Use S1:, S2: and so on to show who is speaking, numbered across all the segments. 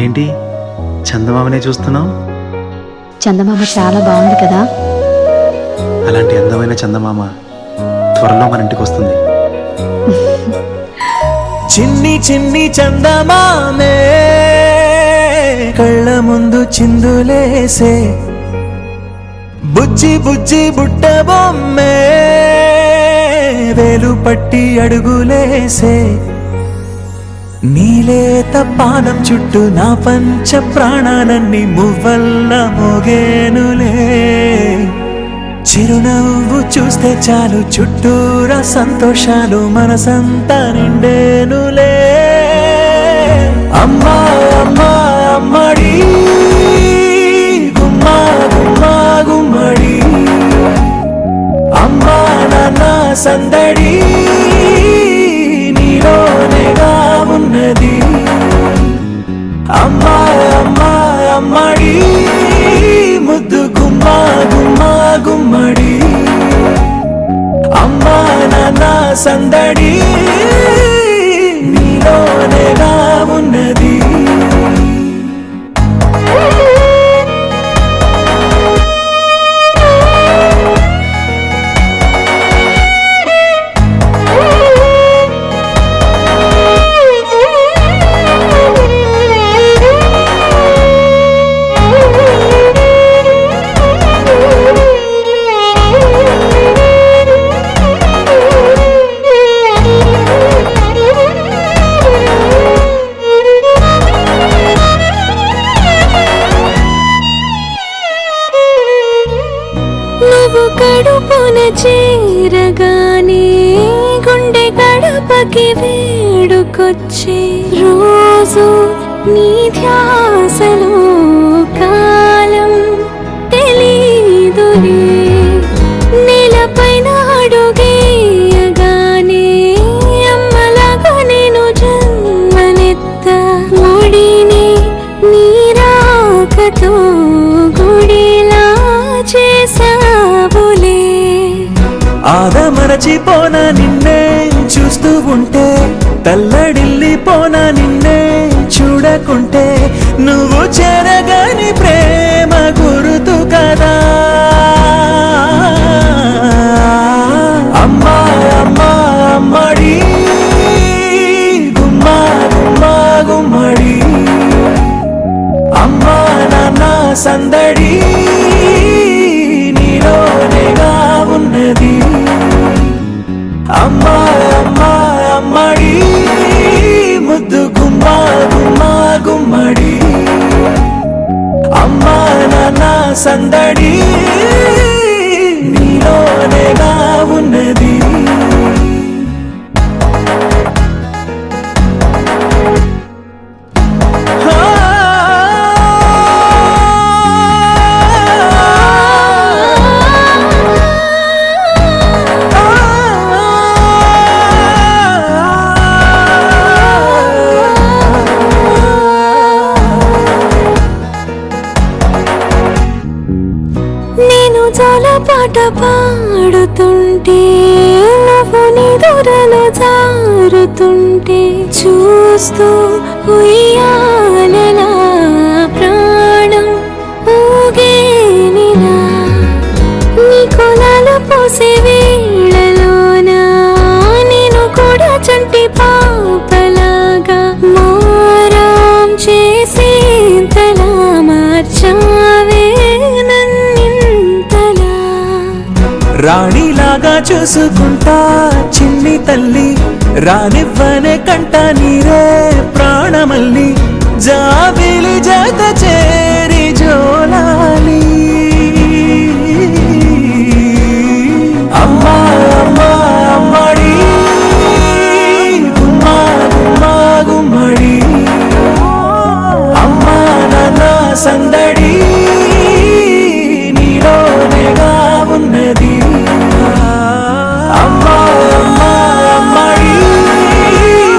S1: ఏంటి చందమామనే చూస్తున్నావు?
S2: చందమామ చాలా బాగుంది కదా.
S1: అలాంటి అందమైన చందమామ త్వరలో మన ఇంటికి వస్తుంది.
S3: చిన్ని చిన్ని చందమామే కళ్ళ ముందు చిందులేసే, బుజ్జి బుజ్జి బుట్ట బొమ్మే వేలు పట్టి అడుగులేసే, నీలేత పానం చుట్టూ నా పంచ ప్రాణాలన్నీ మువ్వల్ల మోగేనులే. చిరునవ్వు చూస్తే చాలు చుట్టూరా సంతోషాలు మనసంతా నిండేనులే. అమ్మా అమ్మా అమ్మడి గుమ్మా గుమ్మా గుమ్మడి, అమ్మా నాన్న సందడి నీలోనేగా ఉన్నది. అమ్మా అమ్మా అమ్మడి ముద్దు గుమ్మా గుమ్మా గుమ్మడి, అమ్మా నాన్న సందడి నీలోనేగా ఉన్నది.
S4: కడుపున చేరగానే గుండె గడపకి వేడుకొచ్చే, రోజు నీ ధ్యాసలో కాలం తెలీదులే. నేలపైన అడుగేయగానే అమ్మలాగా నేను జన్మనెత్త, ఒడిని నీ రాకతో గుడిలా చేసావులే.
S3: ఆదమరచిపోనా నిన్నే చూస్తూ ఉంటే, తల్లడిల్లిపోనా నిన్నే చూడకుంటే, నువ్వు చెరగని ప్రేమ గురుతు కదా. అమ్మా అమ్మా అమ్మడి గుమ్మా గుమ్మా గుమ్మడి, అమ్మా నాన్న సందడి నీలోనేగా ఉన్నది. అమ్మా అమ్మా అమ్మడి ముద్దు గుమ్మా గుమ్మా గుమ్మడి, అమ్మా నాన్న సందడి నీలోనేగా ఉన్నది.
S4: నేను చాలా పాట పాడుతుంటే, నువ్వు నిదురలో జారుతుంటే, చూస్తూ ఉయ్యాలలా ప్రాణం ఊగేనిలా. నీ కొలాలు పోసే వేళలోన నేను కూడా చంటి పాపలాగా మారాం చేసేంతలా మార్చావే నన్నింతలా.
S3: రాణిలాగా చూసుకుంటా చిన్ని తల్లి, రానివ్వనే కంట నీరే ప్రాణమల్లి, జాబిలి జత చేరి జోలాలి. అమ్మా అమ్మా అమ్మడి గుమ్మా గుమ్మా గుమ్మడి, అమ్మా నాన్న సందడి నీలోనేగా ఉన్నది. అమ్మా అమ్మా అమ్మడి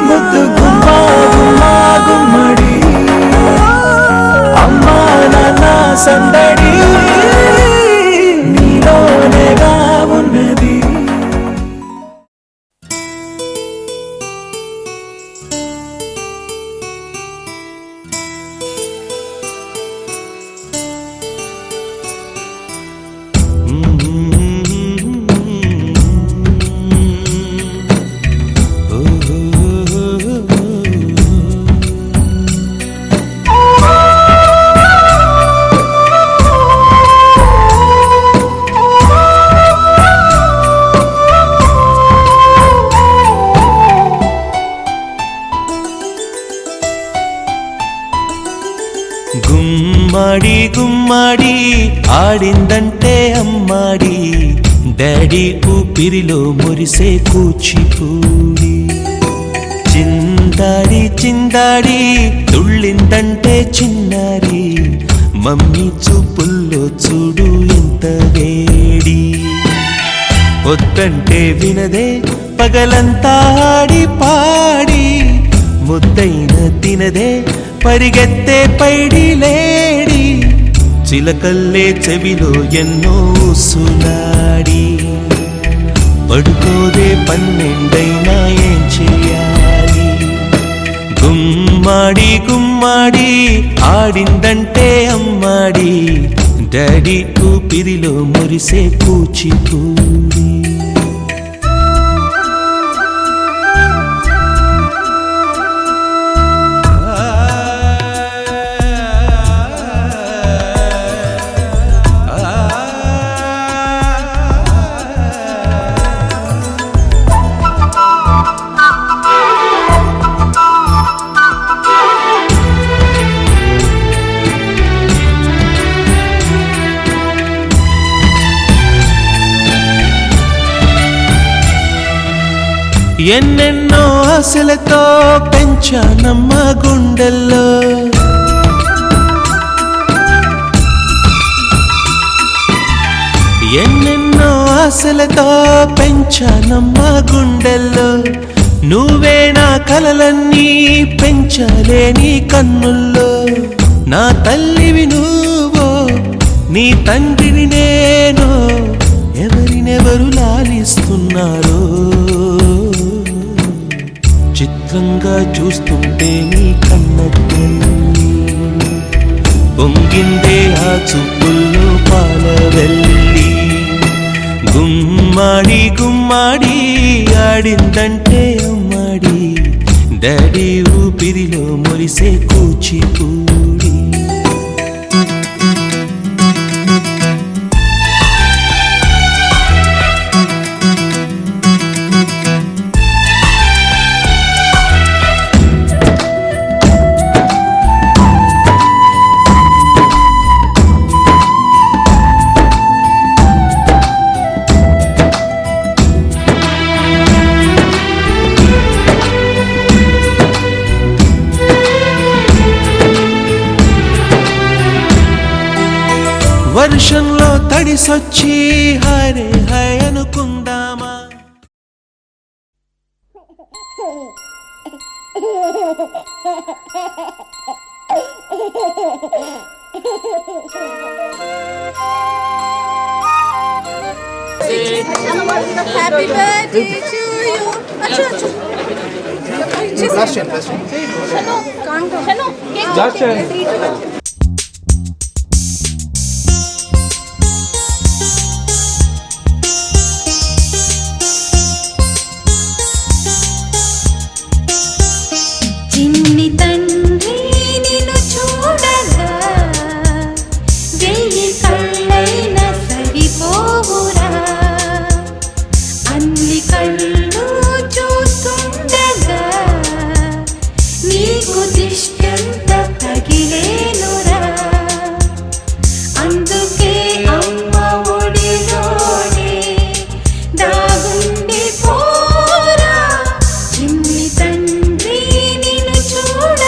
S3: ముద్దు గుమ్మా గుమ్మా గుమ్మడి. గుమ్మాడి గుమ్మాడి ఆడిందంటే అమ్మాడి డాడీ ఊపిరిలో మురిసే కూచిపూడి చిందాడి చిందాడి తుళ్ళిందంటే చిన్నారి మమ్మీ చూపుల్లో చూడు ఎంత వేడి వద్దంటే వినదే పగలంతా ఆడి పాడి ముద్దైన తినదే పరిగెత్తే పైడి లేడి చిలకల్లే చెవిలో ఎన్నో సునాడి పడుకోదే పన్నెండైనా ఏం చెయ్యాలి గుమ్మాడి గుమ్మాడి ఆడిందంటే అమ్మాడి డాడీ ఊపిరిలో మురిసే కూచిపూడి ఎన్నెన్నో ఆశలతో పెంచానమ్మ గుండెల్లో ఎన్నెన్నో ఆశలతో పెంచానమ్మ గుండెల్లో నువ్వే నా కలలన్నీ పెంచాలే నీ కన్నుల్లో నా తల్లివి నువ్వో నీ తండ్రిని నేను ఎవరినెవరు లాలిస్తున్నారో చిత్రంగా చూస్తుంటే నీ కన్నట్టు పొంగిందే ఆ చూపుల్లో పాలవెల్లి గుమ్మాడి గుమ్మాడి ఆడిందంటే అమ్మాడి డాడీ ఊపిరిలో మురిసే కూచిపూడి వర్షంలో తడిసొచ్చి హరే హై అనుకుందామా
S5: Happy birthday to you. अच्छा अच्छा. Last chain. चलो, count down. चलो, last chain.
S4: చిన్ని తండ్రి నిన్ను చూడగా వెయ్యి కళ్ళైనా సరిపోవురా అన్ని కళ్ళు చూస్తుండగా నీకు దిష్టంత తగిలేనురా అందుకే అమ్మ ఒడిలోనే దాగుండి పోరా చిన్ని తండ్రి నిన్ను చూడ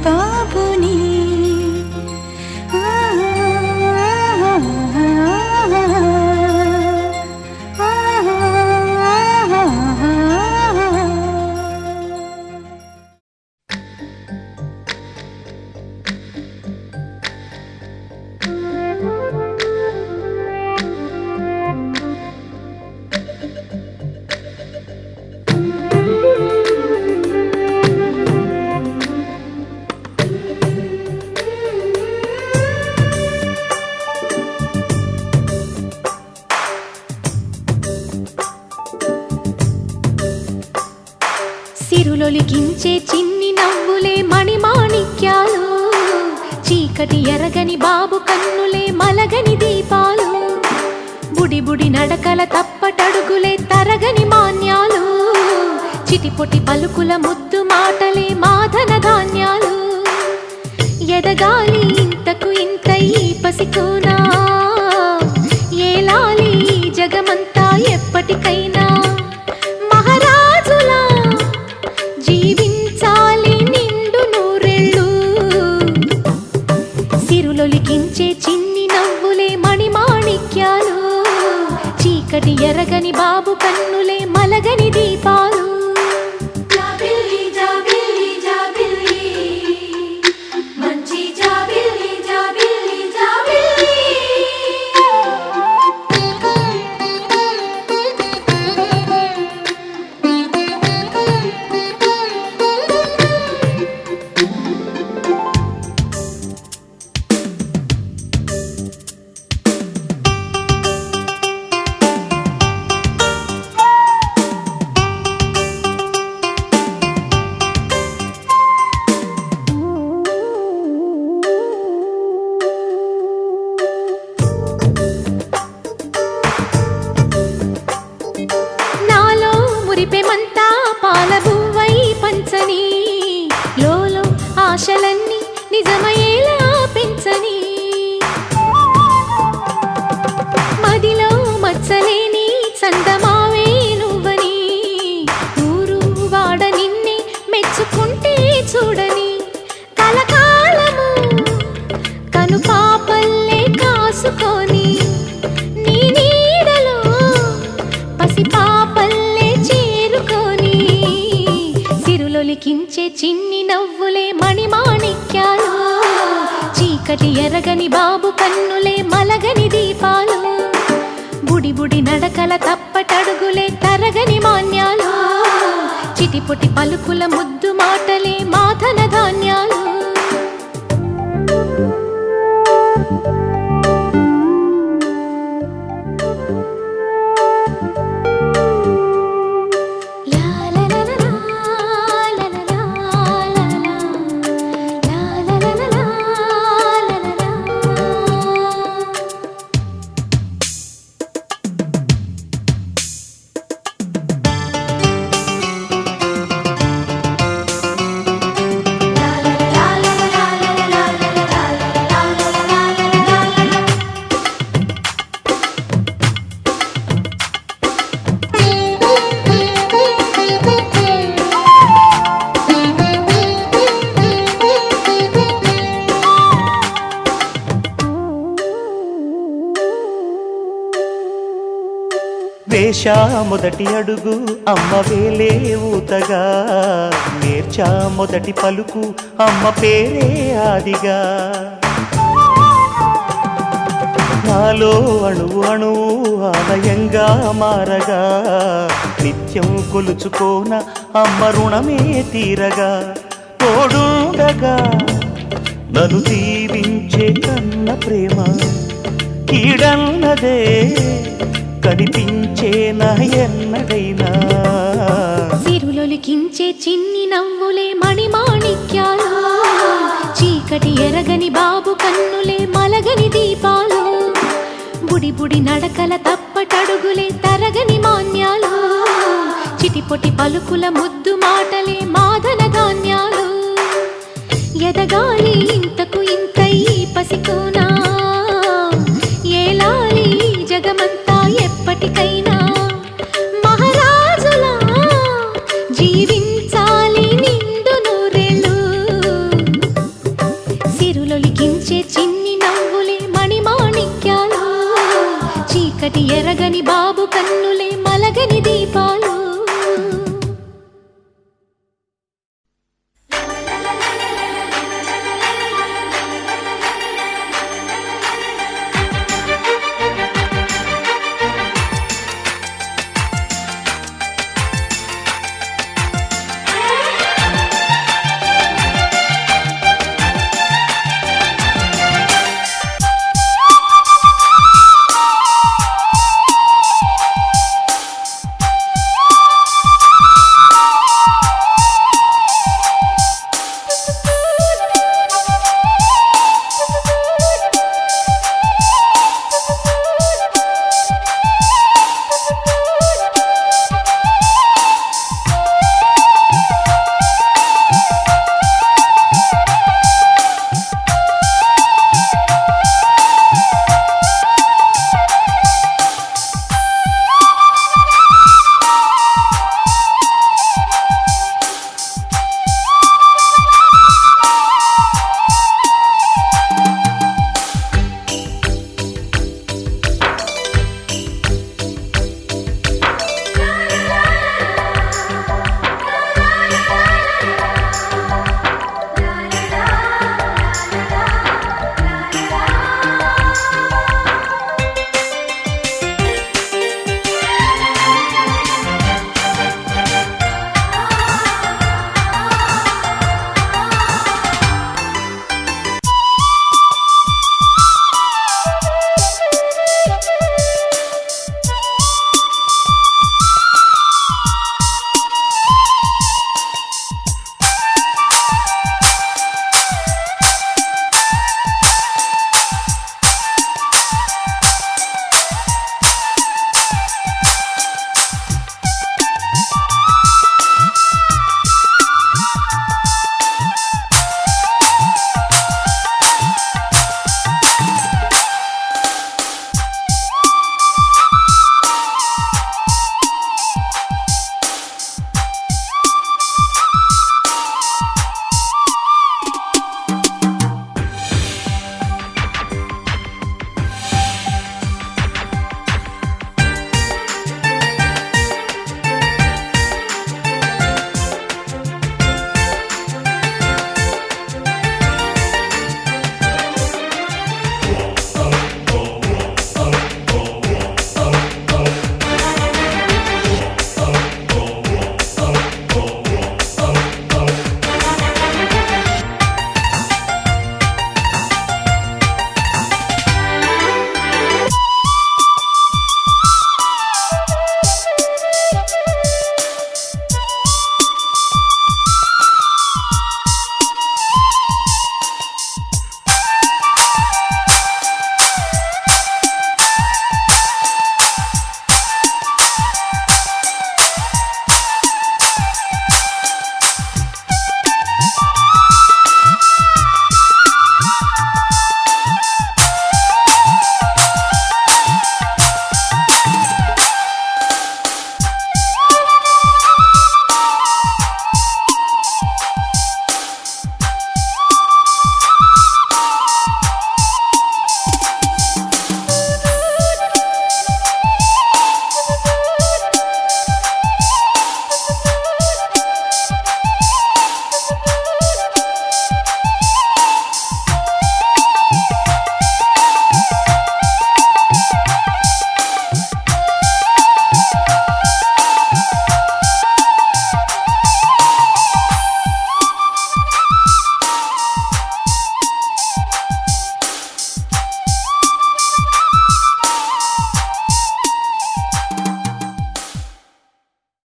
S4: బాబుని
S2: సిరులొలికించే చిన్ని నవ్వులే మణిమాణిక్యాలు, చీకటి ఎరగని బాబు కన్నులే మలగని దీపాలు, బుడి బుడి నడకల తప్పటడుగులే తరగని మాన్యాలు, చిటిపొటి పలుకుల ముద్దు మాటలే మాధన ధాన్యాలు. ఎదగాలి ఇంతకు ఇంత ఈ పసికోనా, ఏలాలి జగమంతా ఎప్పటికైనా, మహారాజులా జీవించాలి నిండు నూరెళ్ళు. సిరులొలికించే చిన్ని నవ్వులే మణిమాణిక్యాలు, చీకటి ఎరగని బాబు కన్నులే మలగని దీపాలు.
S4: జాబిల్లి జాబిల్లి జాబిల్లి మంచి జాబిల్లి జాబిల్లి జాబిల్లి
S2: నాలో మురిపెమంతా పాలబువ్వై పంచని, లోలో ఆశలన్నీ నిజమయ్యేలా పెంచని, మదిలో మచ్చలేని చందమావే నువ్వని, ఊరు వాడ నిన్నే మెచ్చుకుంటే చూడని, కలకాలము కను పాపల్లే కాసుకొని, నీ నీడలో పసిపాపల్లే చేరుకొని, సిరులొలికించే చిన్ని నవ్వులే మణిమాణిక్యాలు, చీకటి ఎరగని బాబు కన్నులే మలగని దీపాలు, బుడి బుడి నడకల తప్పటడుగులే తరగని మాన్యాలు, చిటిపొటి పలుకుల ముద్దు మాటలే మాధన ధాన్యాలు.
S3: వేశా మొదటి అడుగు అమ్మ వేలే ఊతగా, నేర్చా మొదటి పలుకు అమ్మ పేరే ఆదిగా, నాలో అణువు అణువు ఆలయంగా మారగా, నిత్యం కొలుచుకోన అమ్మ రుణమే తీరగా, తోడుండగా నన్ను దీవించే కన్న ప్రేమ కీడన్నదే కనిపించే నా ఎన్నడైనా.
S2: సిరులొలికించే చిన్ని నవ్వులే మణిమాణిక్యాలు, చీకటి ఎరగని బాబు కన్నులే మలగని దీపాలు, బుడి బుడి నడకల తప్పటడుగులే తరగని మాన్యాలు, చిటిపొటి పలుకుల ముద్దు మాటలే మాధన ధాన్యాలు. ఎదగాలి ఇంతకు ఇంత ఈ పసికోన,